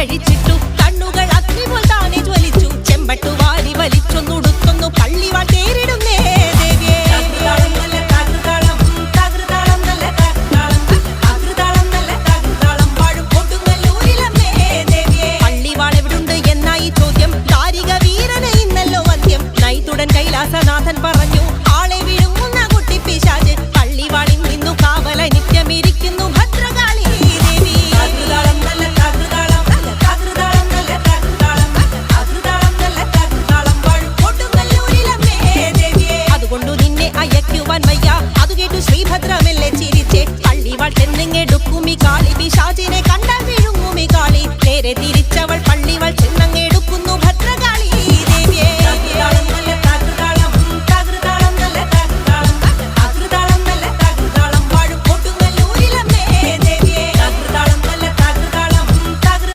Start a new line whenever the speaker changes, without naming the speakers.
അഴിച്ചിട്ടു കണ്ണുകൾ അഗ്നിപോൽ താനെ ജ്വലിച്ചു ചെമ്പട്ടു വാരി വലിച്ചൊന്നുടുത്തൊന്നു പള്ളിവാൾ തേരിടുന്നേ ദേവിയെ പള്ളിവാൾ എവിടുണ്ട് എന്നായി ചോദ്യം കാരിക വീരന് ഇന്നല്ലോ അന്ത്യം നൈതുടൻ കൈലാസനാഥൻ പറഞ്ഞു ആളെ വിഴുങ്ങുന്ന കുട്ടി പിശാച് പള്ളിവാളിൽ നിന്നു കാവല നിത്യമിരിക്കുന്നു ഭദ്രകാളി ദേവി അതുകൊണ്ടു നിന്നെ അയക്കുവാൻ വയ്യ അതു കേട്ടു ശ്രീഭദ്രമെല്ലെ ചിരിച്ചേ പള്ളിവാൾ തെന്നിങ്ങെടുക്കുമി കാളി പിശാചിനെ കണ്ടാൽ വിഴുങ്ങുമി കാളി നേരെ തിരി